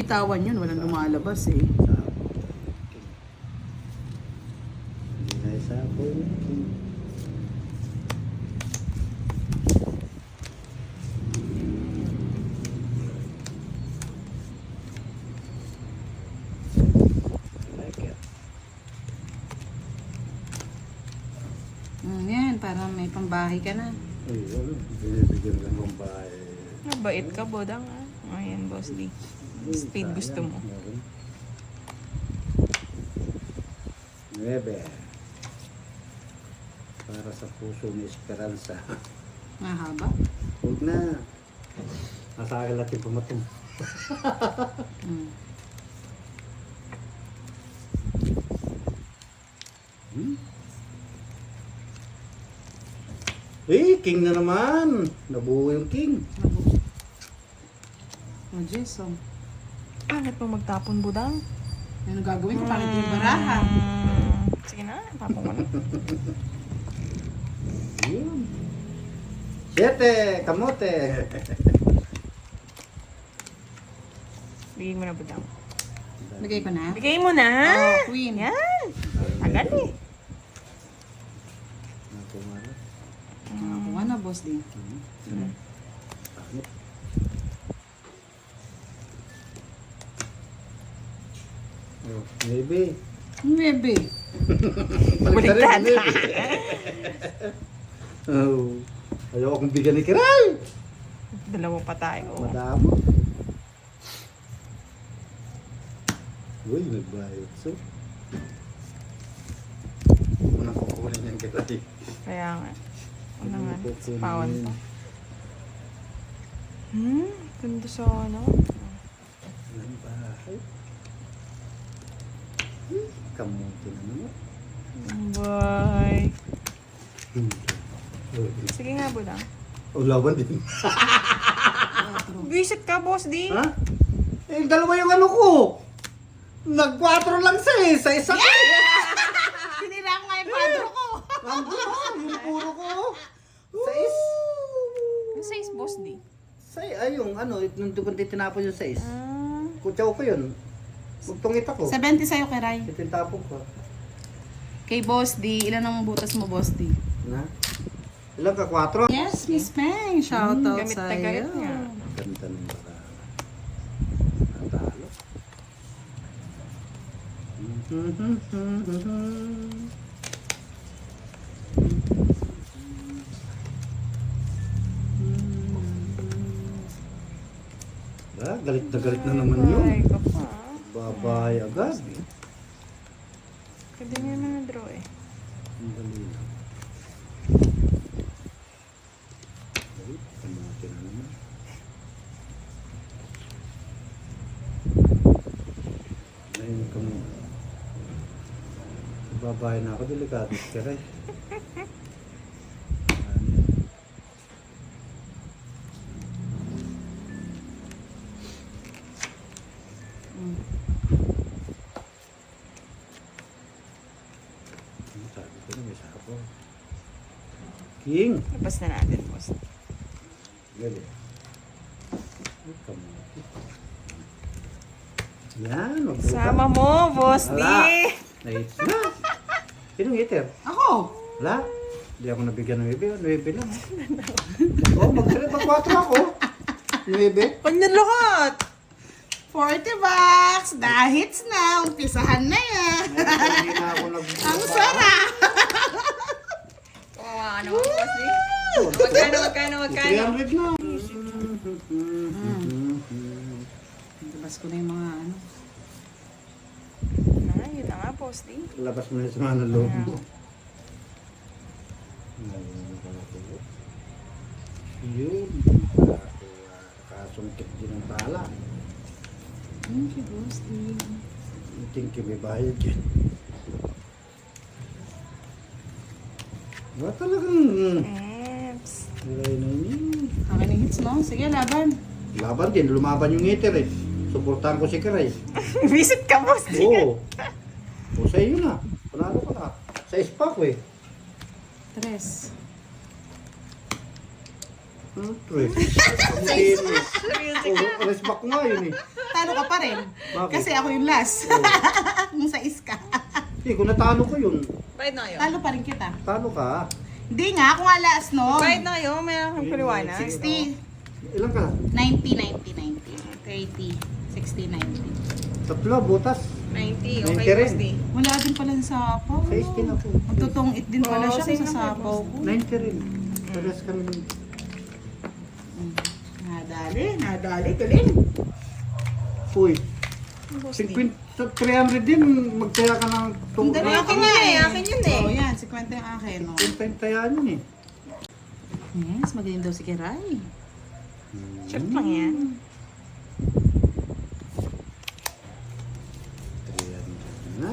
Bitawan yun, walang lumalabas eh. Hindi na isa po. Yan, para may pambahay ka na. Ay, wala. Binibigyan lang ng bahay. Mabait ka, Bodang. Ayan, Boss D. Speed gusto mo. 9. Para sa puso ni Esperanza. Mahaba. Huwag na. Nasa akin natin pumatong. King na naman. Nabuo yung king. Oh, Jason. Bakit mo magtapon, Bodang? Ano gagawin ko? Bakit yung barahan? Sige na, tapon ko na. Yun. 7. Kamote. Bigay mo na, Bodang. Bigay ko na. Bigay mo na! Oh, queen. Yan! Agad eh. Nakakuha na, boss din. Oh, maybe. Maybe. Baliktad. Oh, ayaw akong bigyan ni Kiray. Dalawa pa tayo. Madamo. Uy, nagbayad. So, unang kukunin yan Kiray. Kaya nga. Ano nga, Kukunin pawan yan. pa. Ganda sa ano. Ang bahay. Kamuti na naman. Bye. Sige nga, Bodang. Oh, laban din. Visit ka, Boss D. Ha? Eh, dalawa yung ano ko. Nag-4 lang sa isa. Sinira ko nga yung padro ko. Yung puro ko. Sais. Yung size, Boss D. Ay, yung ano, nung dugunti tinapon yung sais. Ah. Kutsaw ko yun. Magtungit ako. 70 sa'yo, Kiray. Tinapon ko. Kay Boss D, ilan ang butas mo, Boss D? Na? Ilang ka? 4? Yes, Miss Peng. Shout out Gamit na sa'yo. gamit niya. Ganda ng baka. Natalo. Galit na naman yun. Ay, ka pa. Babay agad. Pwede niya na draw eh. Ang dali lang. Ay, kamuti na naman. Ngayon kamuti. Babay na ako, delikado ka rin. Sabi ko na may sapo. King! Labas na natin, Boss. Gali. Ay, kamuti. Yan, magbuka. Sama mo, Boss D. Wala. Na-hits na. Sinong hitter? Ako! Wala. Hindi ako nabigyan ng 9. 9 lang. Oo, mag-4 ako. 9. Kanya lahat. 40 bucks! Dahits na! Umpisahan na yan! Hindi na ako nag- Ang sarap! Kawawa ka naman, Boss D. Magkano? 300 na. Labas ko na yung mga ano. Yun na nga, Boss D. Labas mo na yung sama ng loob mo. Yun. Nakasungkit din ang bala. Thank you, Boss D. Think may bayad yan. Wala talagang... Eps. Wala na yun. Akin yung hits mo. Sige, laban. Laban din. Lumaban yung hitter eh. Suportahan ko si Kiray. Visit ka, Boss D. Oo. O sa iyo na. Panalo ka na. Sa ispa ko eh. 3. Tres. Oh, rest back nga yun eh. Talo ka pa rin. Bakit? Kasi ako yung last. Yung sa iska. Eh, kung natalo ko yun, Bayad na kayo. Talo pa rin kita. talo ka. Hindi nga, ako nga last, no? Bayad na kayo. May akong paliwanag. 60, Ilan ka? 90, 90, 30, 60, 90. Tatlo, butas. 90. 90 Okay, rin. boss D. Wala din pala sa sapaw. Sa 16 ako. Magtutungit din pala Oo, siya same sa lang sapaw ko. 90 rin. Pares kami ng... Nadali, galing. Uy, Boss D. 50, 300 din. Magtaya ka ng... Hindi Ay, na akin nga eh. Akin yun eh. Oo, yan. 50 yung akin, no? 50 yung tayaan yun eh. Yes, magaling daw si Kiray. Short lang yan. 300 na.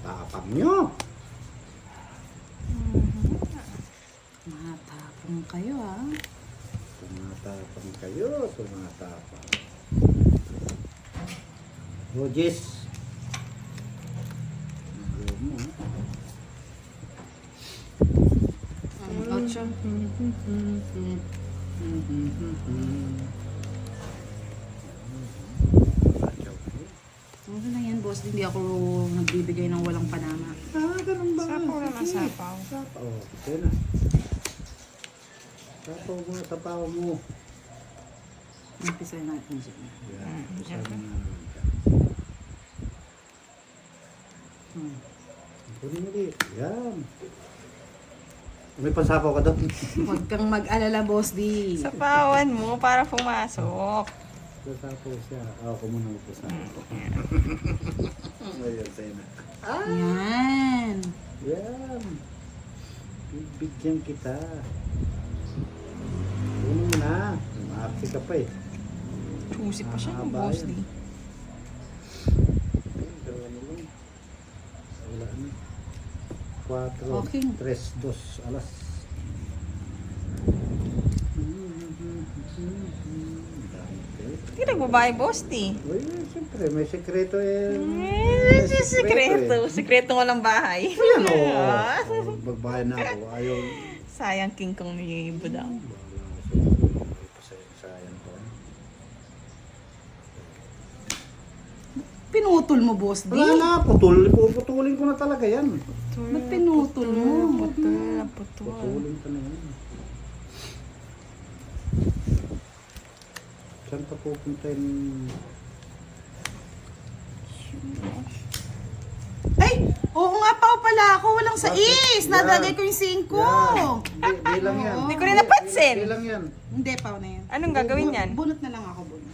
Tapang nyo. Matapang kayo, ah. Tumatapang kayo, tumatapang. Rogis. Ayaw mo. Ocho. Okay lang yan, boss. Hindi ako nagbibigay ng walang panama. Ah, ganun ba? Sapaw lang ang sapaw. Sapaw. Okay na. Sapaw mo, sapaw mo. Umpisa natin siya. Yan. Usapan na naman ka. Kunin mo di. Yan. May pansapaw ka doon. Huwag kang mag-alala, boss D. Sapawan mo para pumasok. Sapaw siya. Ako muna magpasapaw. Ayan, sa'yo na. Yan. Yan. Bibigyan kita. Kunin mo na. Maarte ka pa eh. Choosy pa siya, Mahaba boss yan. D. Dalawa na lang. Wala na. 4, Okay. 3, 2, alas. Hindi nagbabae, boss D. Uy, siyempre, may sekreto eh. Sekreto. Sekreto walang bahay. Ayan o. Magbahay na ako. Ayaw. Sayang king kong ni Budang. Sayang to. Pinutol mo, boss D. Wala na, putol. Puputulin ko na talaga yan. Ba't pinutol mo? Putol. Putol. Putulin ko na yan. Saan pa pupunta yung... Ay! Oo nga pa pala ako. Walang sais. Bakit? Nadagay Yan. ko yung 5. Yan. Di lang yan. Hindi ko rin napansin. Di lang yan. Hindi, pa na yan. Anong gagawin yan? Bunot na lang ako, bunot.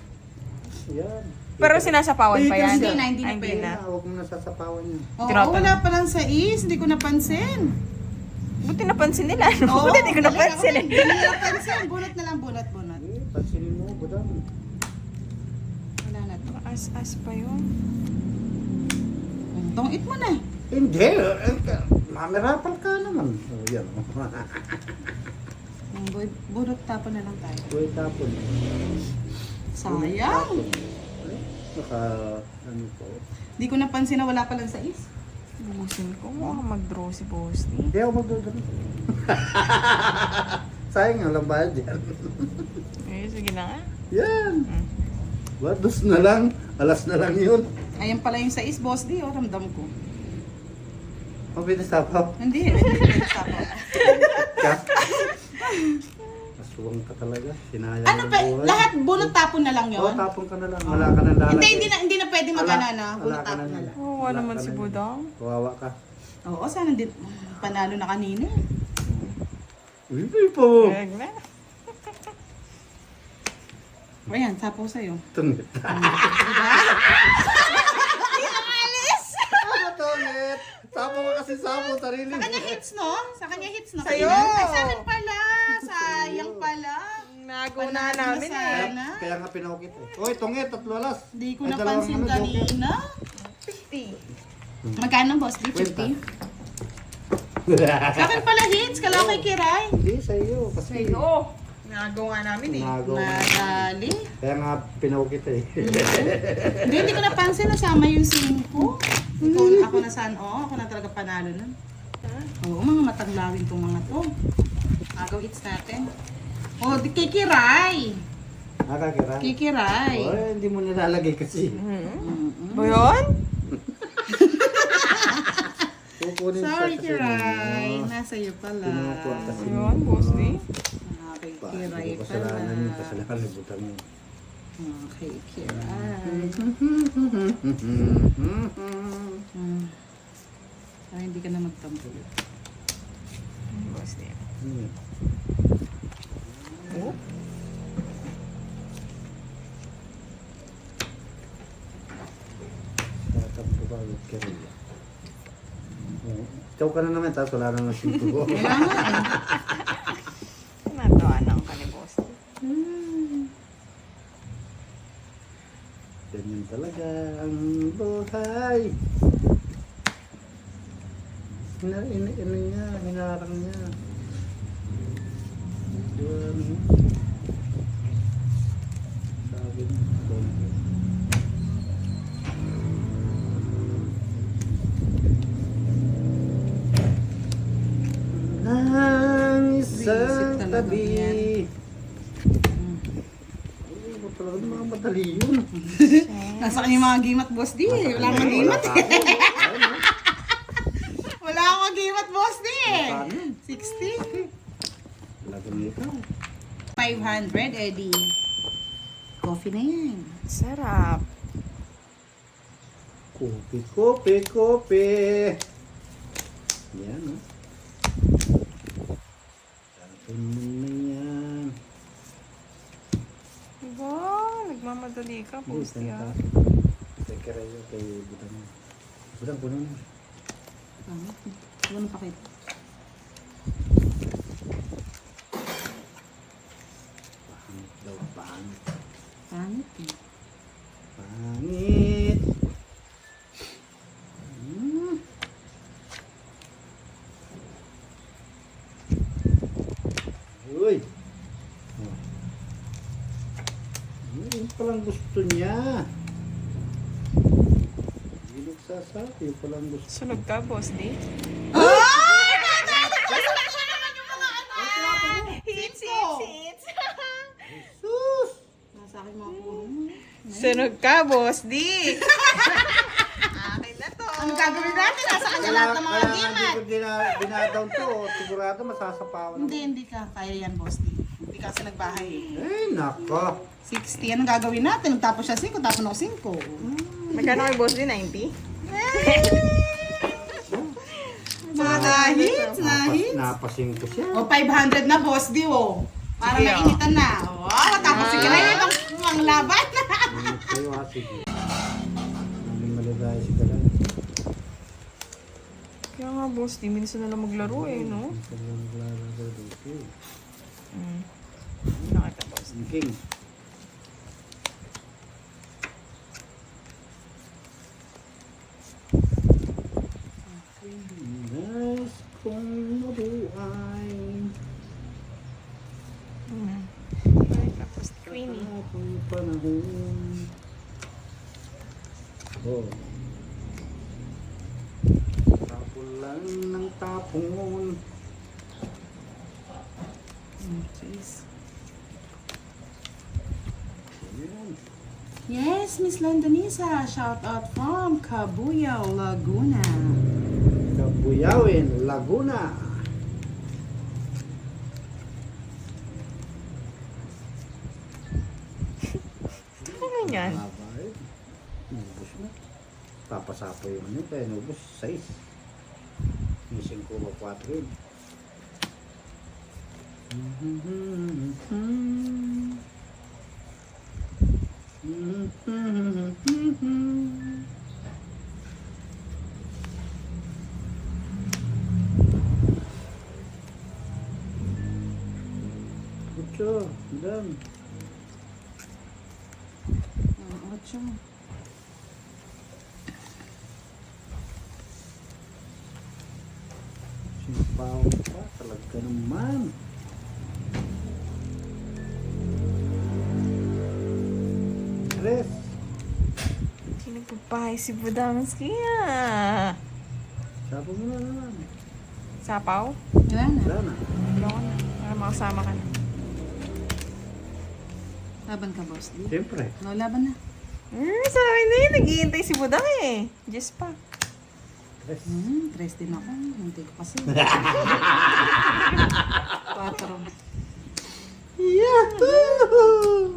Yan. Pero sinasapawan pa yan. Hindi na, hindi na Ay, pwede. na. Huwag mo nasasapawan yan. Oo, Tinatanong. wala palang sais. Hindi ko napansin. Buti napansin nila. No? Oo, Buti hindi ko napansin. Hindi ko napansin. Bunot na lang, bunot. Eh, pansinin mo, budang. Wala na to. As pa yun. Tungit mo na. Hindi. Mamirapal ka naman. Oh, yan. Bunot tapon na lang tayo. Uy, tapon. Sayang. Ay, naka, ano po. Hindi ko napansin na wala palang sais. Busin ko. Mukhang mag-draw si boss D. Hindi ako magdodoro. Sayang, walang bayad yan. Eh, sige na nga. Yan. Dos na lang. Alas na lang yun. Ayan pala yung sais, boss D. Oh, ramdam ko. Mabilis tapaw. Hindi, hindi sapaw. Ka? Aswang ka talaga. Sinayang Ano ng pa? buhay. Lahat bunot tapon na lang Oo, yon. tapon ka na lang. Wala ka na lalagay. Hindi na pwede magana na. Wala Bunot ka na tapon na yan. lang. Oo, Wala naman ka si na yan. Budang. Kawawa ka. Oo, sana din. Panalo na kanina. Uy, po. Wag na. Ayan, sapaw sa'yo. Tungit. Diba? Ano tungit? Sapo ka kasi sapo, sarili Sa mo. kanya hits, no? Sa kanya hits, no? Sa'yo! Ay, sa akin pala. Sayang pala. Naguna namin eh. Sana. Kaya nga pinakukit eh. Uy, tungit, 3 alas. Hindi ko Ay, napansin dalawang ano, joker. kanina. 50. Magkano, boss? Di 50? Sa akin pala hits. Kala kay Kiray. Hindi, sa iyo. Kasi Sa'yo. Nagawa namin eh. nagawa. Madali. Kaya nga pinakukit eh. Hindi ko napansin. Nasama yung 5. Ako na saan? Oo, ako na talaga panalo nun. Oo, mga matanglawin tong mga to. Agaw hits natin. Oh, di kikiray. Nakakira. Kikiray. Oh, hindi mo nilalagay kasi. Ba yun? Kukunin Sorry, sa Kiray. mo. Nasa iyo pala. Kinukuha kasi. Yun, boss D. Okay, Ba, Kiray hindi ko pala. kasalanan yun. Kasalanan libutan mo. Okay, Kiray. Ay, hindi ka na magtampo. Boss D. Hmm. Oh? Tatampo ba yung Kiray? Oh, ikaw ka na naman, tapos wala naman sinto. Wala nga eh. Natawanan ka ni boss D. Ganyan talaga ang buhay. Hinarang niya. Yun. Sabi niya. Ang isang Visit talaga tabi. yan. Ay, talaga mga madali yun. Nasa kanya yung mga gimat, boss D. Wala akong gimat eh. Wala akong gimat, boss D. 60. Lagi nito. 500, Eddie. Coffee na yan. Sarap. Kopi, kopi, kopi. Yan, no? Tapon mo na yan. Diba? Nagmamadali ka, boss D. ah. Teka rin kay Budang. Budang, puno na. Ano pa kayo? Pangit daw, pangit. Pangit eh. Pangit. Hmm. Uy. Oh. Yun palang gusto niya. Hindi nagsasabi, yun palang gusto. Sunog ka, boss D. Hits, hits. Sus! Nasa akin mga puno. Sunog ka, boss D. Akin na to. Ano gagawin natin? Nasa kanya lahat ng mga gimat. Kaya hindi ko binadown to. Sigurado masasapawan ako. Hindi ka. Kaya yan, boss D. Hindi kasi nagbahay eh. Eh, nako. 60. Anong gagawin natin? Tapos siya 5, tapos ako 5. Magkano kay boss D? 90? Nahits, nahits. Napasing ko siya. O, 500 na, boss D, oh. Para Sige, mainitan na. Wow, tapos sige na yun ang laban. Kayo sige. Maling maligaya si Galan. Kaya nga, boss D, minsan na lang maglaro eh, no? Nakita, boss. King. Nais kong mabuhay. Ay, tapos Queenie. Kapag panahon. Oh. Tapon lang ng tapon. Jeez. Ayan. Yes, Miss Landonisa. Shout out from Cabuyao, Laguna. Kabuyawin, Laguna. Ano yan? Mabay. Nubos na. Papasapo yung ano, kaya nubos 6. Yung 5 o 4 yun. Ocho, done. 8. Simpaw pa, talaga naman. Tres. Sinagpapahay si Budansky ah. Sapo mo na naman. Sapaw? Wala na. Wala na. Wala ko na. Para makasama ka na. Laban ka, boss D. Siyempre. No, laban na. Sa akin na yun. Naghihintay si Budang eh. Just pa. Tres. Tres din ako. Hindi ko kasi. 4. Yahoo!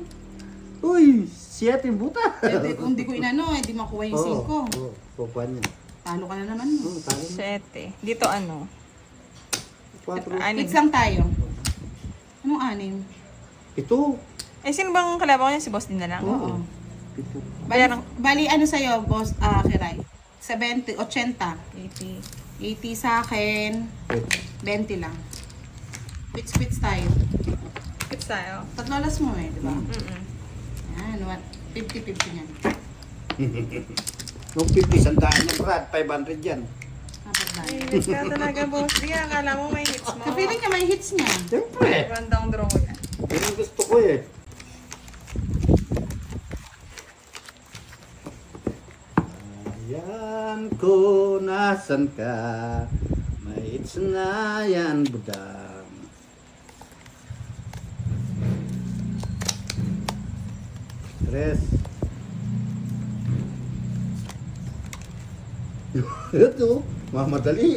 Uy, siya buta. Kung di ko inano, hindi makuha yung 5. Oo, kukuha niya. Talo ka na naman. Oo, talo na. 7. Dito ano? 4. Anim. Pits lang tayo. Anong 6? Ito. Eh, sino bang kalaban ko niya? Si Boss din na lang? Oo. Ito. Bali ano sa'yo, boss, Kiray? 70, 80. 80. 80 sa akin, 20 lang. Pits tayo. Pits tayo. Tatlolas mo eh, di ba? Mm-mm. Yan, 50-50 yan. Nung 50, sandaan niya, Brad. 500 yan. Dapat ba? Hits ka talaga, Boss. Di, akala mo may hits mo. Kapiling niya may hits niya. Siyempre. Randang draw ko yan. Yun ang gusto ko eh. Ayan ko, nasan ka? May hits na yan, budang. Tres. Ito, mamadali.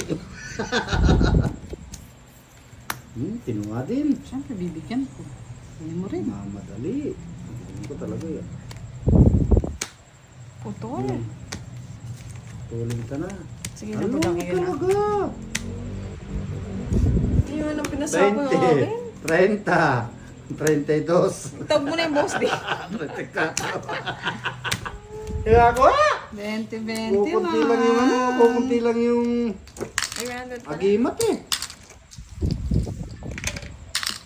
Tinunga din. Siyempre, bibigyan ko. Hindi mo rin. Mamadali. Hindi ko talaga yan. Putol. Tuling ka na. Sige na, Ano Budang. Yun na. talaga? Yun ang pinasabi ko 20, 30, 32. Tawag mo na yung Boss di. 34. Kaya ako 20-20 kukunti lang yung ano, kukunti lang yung Ay, 100 pa. agimat eh.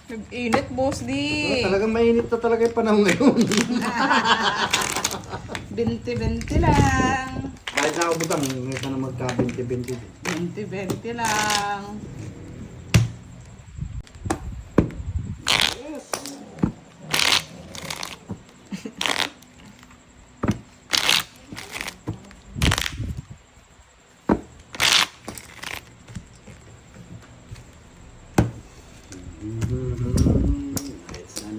Nag-init, Boss di. Talagang mainit na talaga yung panahon ngayon. 20-20 lang. Kahit na ako butang, ngayon ka na magka 20-20. 20-20 lang.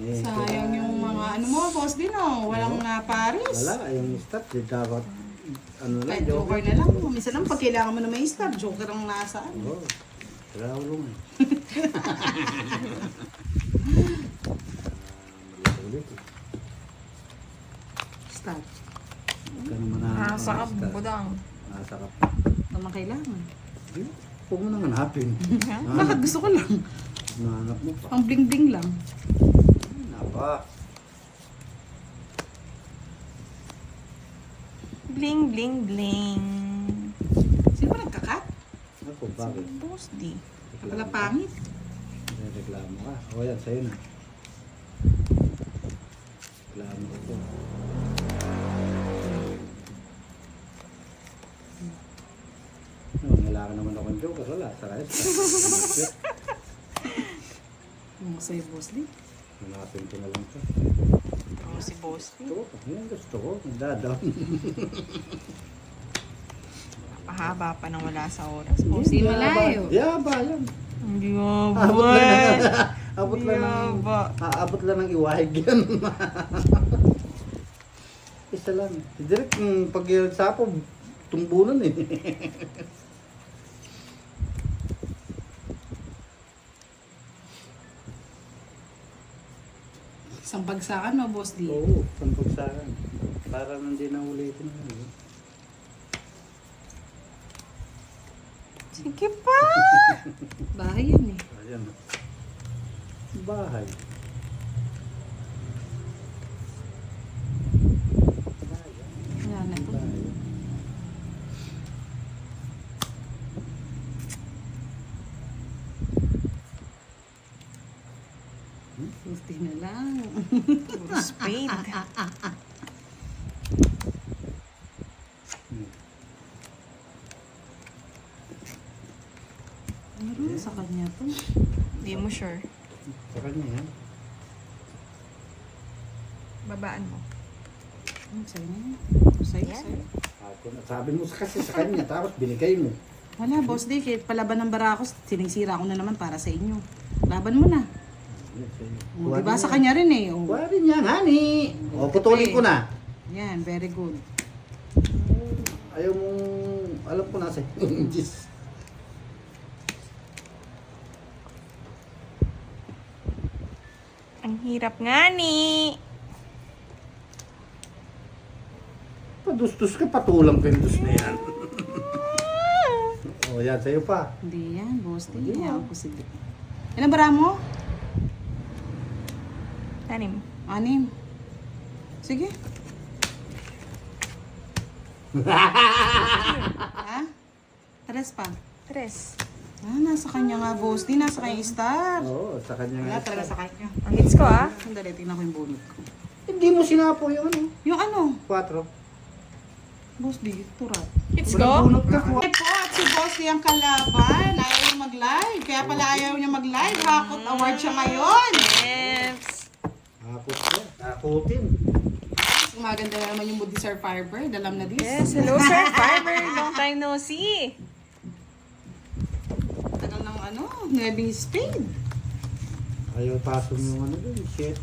Yes. Sayang yung mga ano mo, boss din oh. Walang Paris. Wala, yung start, di dapat, ano lang, Kahit joker na lang. Minsan lang pag kailangan mo na may star, joker ang nasaan. Oo, kaya ulong eh. Ulit eh. Star. Huwag ka naman Nasa ka, start. Budang. Nasa ka. Naman kailangan. Huwag mo nang hanapin. Bakit gusto ko lang? Nahanap mo pa. Pang bling-bling lang. Napa. Bling, bling, bling. Sino ba nagkakat? Ako, bakit? Boss di. Wala pangit. Reklamo ka. O yan, sa'yo na. Reklamo ko to. No, kailangan naman akong joker. Wala, sa rest. Yung sa'yo, boss din. Hanapin ko na lang ito. Oh, si Boss di. Ito, yan gusto ko. Nagdadaw. Pahaba pa nang wala sa oras. Boss Hindi di. malayo. Yaba, yan. Hindi Abot ba? lang ng, abot lang ng, Yaba. aabot lang ng iwahig yan. Isa lang. Direct pag sapo, tumbunan eh. Isang bagsakan no, boss din. Oo, pampagsakan. Para hindi na ulitin. Sige pa. Bahay yan eh. Ayan. Bahay. Wala na ito. Bahay. Gusti na lang. Puro spade. Ano sa kanya to? Hindi mo sure. Sa kanya yan. Babaan mo. Ano sa'yo na yan? Sa'yo, Yan. sa'yo. Ako na, sabi mo kasi sa kanya, tapos binigay mo. Wala, boss di. Kahit palaban ng Barakos, sinisira ko na naman para sa inyo. Laban mo na. Oh, diba sa kanya rin eh. Oh. Kuha rin yan, honey. O, putulin ko na. Yan, very good. Ayaw mong, alam ko nasa Diyos. Ang hirap nga ni. Padustos ka, patulang pindos na yan. O, yan, sa'yo pa. Hindi yan, boss. Hindi Hindi mo. yan. Posible. Ilan bara mo? 6. 6. Sige. Ha? 3 pa. 3. Ah, nasa kanya nga, boss. Di nasa kanya star. Oo, sa kanya Wala nga. talaga sa kanya. Ang hits ko ah. Sandali, tingnan ko yung bunot ko. Hindi mo sinapo yung ano, Yung ano? 4. Boss, di. Turat. Hits Walang ko? bunot ka. Okay po, at si Boss Lee ang kalaban. Ayaw niya mag-live. Kaya pala ayaw niya mag-live. Hakot award siya ngayon. Yes. Hakot ka. Hakotin. Maganda na naman yung mood ni Sir Firebird. Alam na this. Yes, hello Sir Fiber. Long time no see. Tagal ng ano, nuebing spade. Ayaw pasong yung ano dun, shit.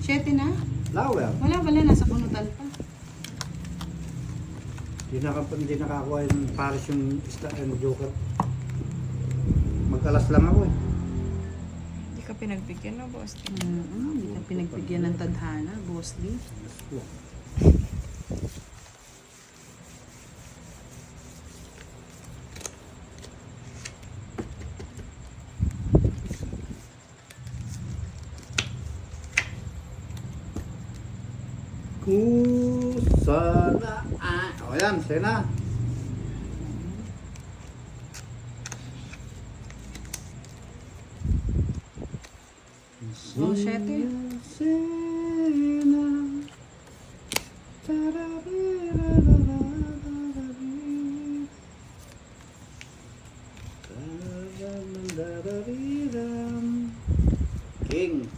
7 na. Lower. Wala, nasa punutan pa. Hindi nakakuha yung pares yung joker. Mag-alas lang ako eh. Hindi ka pinagbigyan na, boss. Hindi ka pinagbigyan ng tadhana, Boss Lee. Kusana. O yan, Sena. Oh, 7. Sena. King.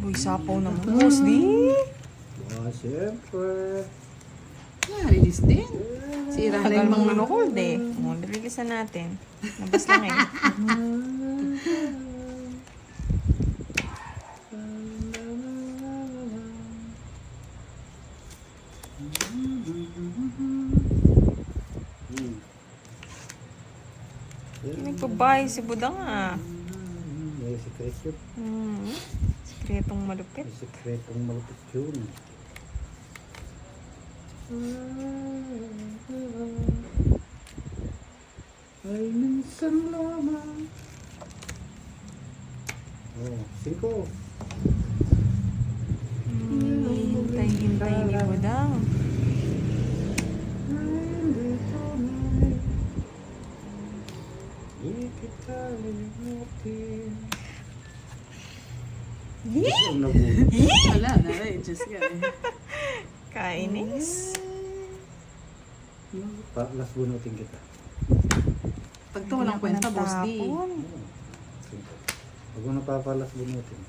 Uy, sapaw naman, boss. Di. Siyempre. Release din. Sira na Tagal yung mong mga nanohold eh. Release na natin. Nabas lang eh. Nagbabahay si Budang ah. May secret yun. Sikretong malupit. May secretong malupit yun. Ay minsan lamang. Oh, 5. Hintay-hintay ni Budang. Wala na rin. Just Kainis. Last bunutin kita. Pag to walang kwenta, Boss Lee. Natapon. Huwag mo napapalas bunutin.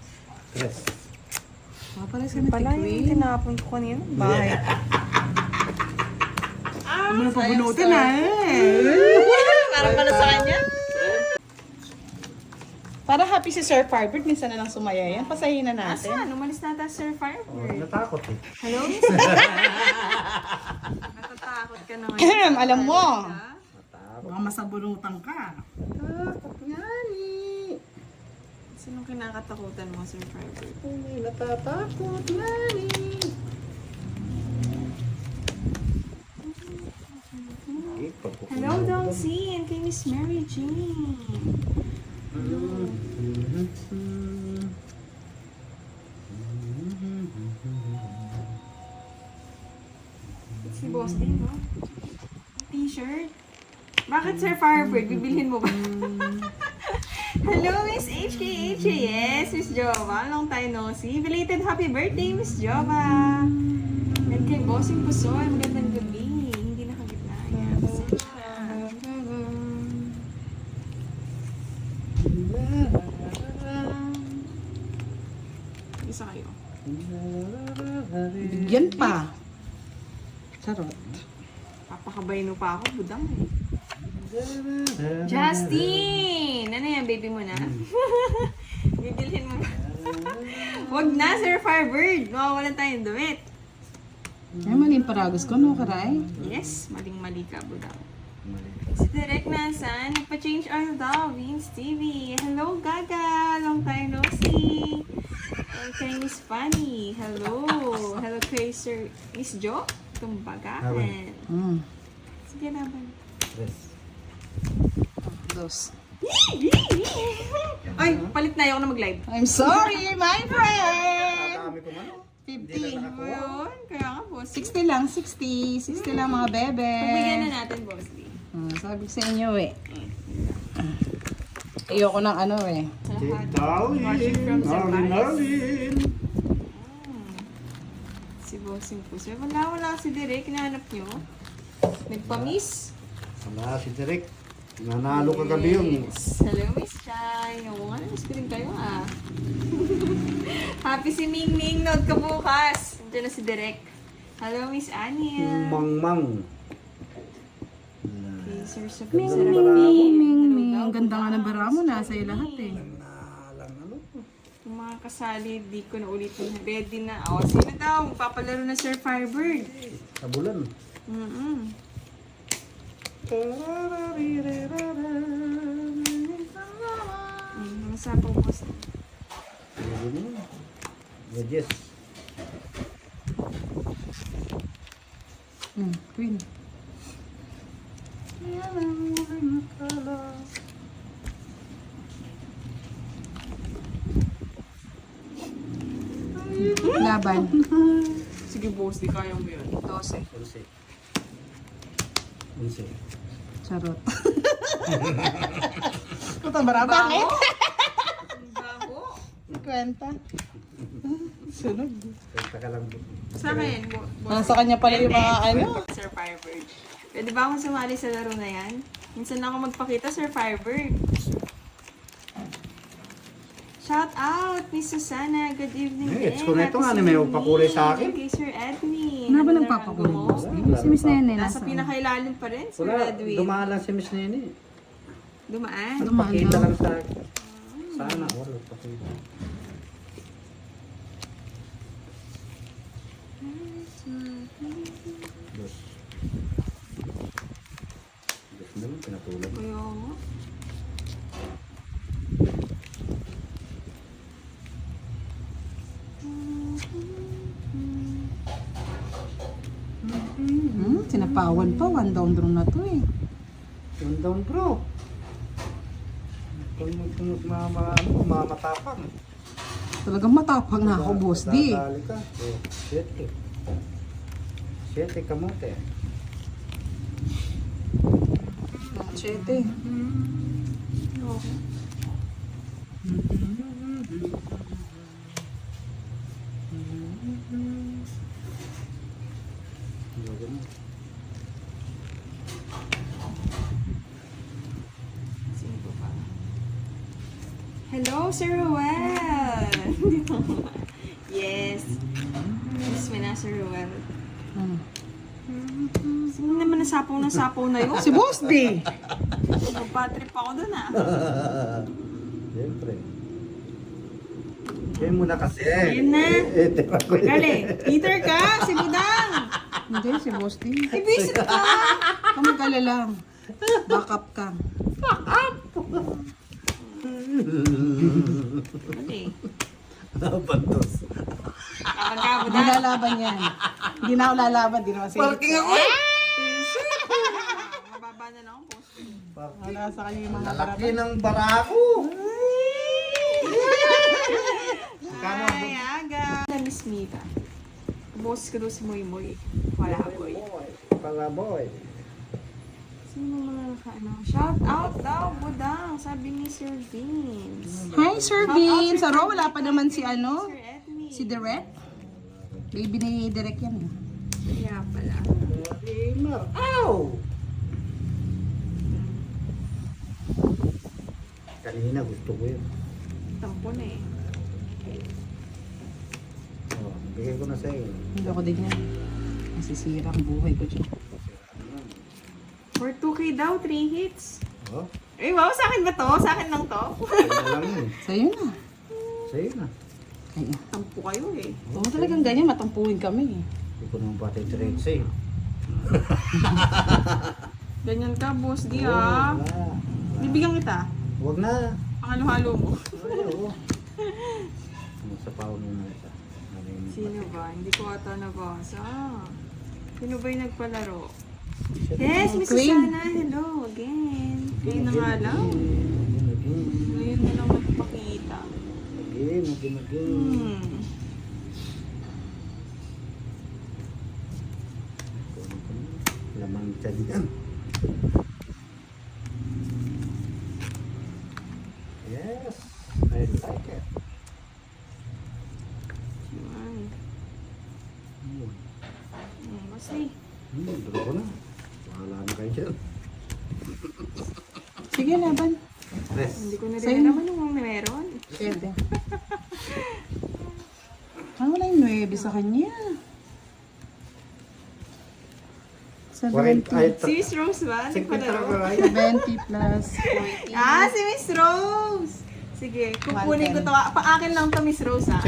3. Mapares kami Pala yung Queen. tinapon ko kanina. Bahay. Ano na pabunutin na eh. Parang pala sa kanya. Para happy si Sir Firebird, minsan na lang sumaya yan. Pasahin na natin. Asan? Umalis na tayo, Sir Oh, Firebird. natakot eh. Hello? Natatakot ka na ngayon. Alam mo. Natakot. Baka masabunutan ka. Natakot nga ni. Sinong kinakatakutan mo, Sir Firebird? Hindi natatakot nga ni. Hello, Dongsi, and kay Miss Mary Jane. Si Boss din, no? T-shirt. Bakit, Sir Firebird? Bibilhin mo ba? Hello, Miss HKH. Yes, Miss Jova. Long time no see. Belated happy birthday, Miss Jova. And kay Bossing Pusoy, magandang gabi. Hindi nakagitna. Ayan. Isa kayo. Bigyan pa. Charot. Papakabayno pa ako, budang eh. Justin! Ano yan, baby mo na? Bibilhin mo ba? Wag na, Sir Firebird. Mawawalan tayong damit. Ay, maling paragos ko, no, karay? Yes, maling-mali ka, budang. Si Direk nasan? Nagpa-change oil daw. Vince TV. Hello, Gaga. Long time no see. And kay Miss Fanny. Hello. Hello kay Sir Miss Jo. Tumbagahan. Sige, laban. Dos. Ay, palit na. Ayoko na mag-live. I'm sorry, my friend! Dami ko man. 50. Ayun, kaya nga, boss. 60 lang, 60. 60 lang mga bebe. Pagbigyan na natin, boss. Sabi ko sa inyo eh. Ayoko ng ano eh. Sa lahat. Watching from Zapalis. Si Bossing Puso. Wala si Direk. Hinahanap nyo. Nagpa-miss. Wala si Derek. Nanalo ka gabi yun. Yes. Hello, Miss Chai. Oo nga, miss ko rin kayo ah. Happy si Ming Ming. Note ka bukas. Nandiyan na si Direk. Hello, Miss Ania. Mang-mang. Okay, Sir Ming, Serafin. ming, ming, ming, Hello ming. daw, Ang ganda nga ng bukas. bara mo. Nasa iyo lahat eh. Nalang ano? Yung mga kasali, di ko na ulitin. Ready na. O, sino daw? Magpapalaro na Sir Firebird. Sa bulan. Mga sapong boss. Pwede mo. Yes. Queen. Laban. Sige boss, di kaya mo yun. 12. 11. 11. Charot. Puta, barabang eh. Bago. Kwenta. Sunog. Kaya ka lang. Sa akin, Nasa kanya pala yung mga ano. Sir Firebird. Pwede ba akong sumali sa laro na yan? Minsan na ako magpakita, Sir Firebird. Shout out, Miss Susana. Good evening. It's din. ko na ito nga, Happy may Sunday. magpakulay sa akin. Kay Sir Edwin. Ano ba Ano nagpapakulay? na rango mo? Si Miss Nene Nasa nasa. pinakailalim pa rin, Sir Wala, Edwin. dumaan lang si Miss Nene. Dumaan. Nagpakita lang sa akin. Sana, wala pakita. Dos. Dos na lang, pinatulog. Kaya nga. Sinapawan pa. One down draw na to eh. Yun down bro. Kung mamatapang. Talagang matapang na ako, boss. Di. Dadali ka. 7. 7 kamote. 7. Okay. Sino po ba? Hello, Sir Ruel! Yes. Miss mo na, Sir Ruel. Sino naman nasapaw na yun? Si Boss D. Magpatrip ako dun ah. Siyempre. Kaya mo na kasi. Ayun na. Tira ko yun. Gali, Peter ka! Si Budang! Hindi, si Boss D. Ibisit ka! Kung mag-alala. Backup ka. Gali. Bandos. Kapag ka, Hindi Budang. lalaban yan. Hindi na ako lalaban. Hindi naman Parking ako eh. Mababa na lang ang post. Wala sa kanya yung mga Lalaki ng barako. Kano? Ay, aga. Miss Mita. Boss ko daw si Moy Moy. Wala boy. Palaboy. Sino mga ano? Shout out daw, Budang. Sabi ni Sir Vince. Hi, Sir Vince. Aro, wala pa naman si ano? Sir Edwin. Si Direk. Baby ni Direk yan. Kaya pala. Gamer. Ow! Kanina gusto ko yun. Tampo na eh. Oh, bigay ko na sa iyo. Hindi ako din yan. Masisira ang buhay ko dyan. For 2K daw, 3 hits. Oh, Eh, wow, sa akin ba to? Sa akin lang to? kaya lang yun. Sa'yo na. Sa'yo na. Ay, Tampo kayo eh. oo, talagang ganyan. Matampuhin kami. Hindi ko naman pati trade sa'yo. Ganyan ka, boss. Di Oo, ah. wala. Bibigyan kita. Huwag na. Pangalo-halo mo. Ay, oo. Sa pao muna ito. Sino ba? Hindi ko ata nabasa. Sino ba yung nagpalaro? Yes, Miss Queen. Susana. Hello again. Kayo na nga lang. Ngayon na lang magpakita. Again. Lamang siya diyan. Yes, I like it. Ay. Hmm. Kasi. Dalo ko na. Bahala na kayo dyan. Sige, laban. Tres. Hindi ko na Sa'yo rin na. naman kung meron. Pwede. Wala yung 9 sa kanya. 70. Si Miss Rose ba? 50 Nagpalaro? ka right? 70 plus 40. Ah, si Miss Rose! Sige, kukunin ko to. Pa-akin lang to, Miss Rose, ha?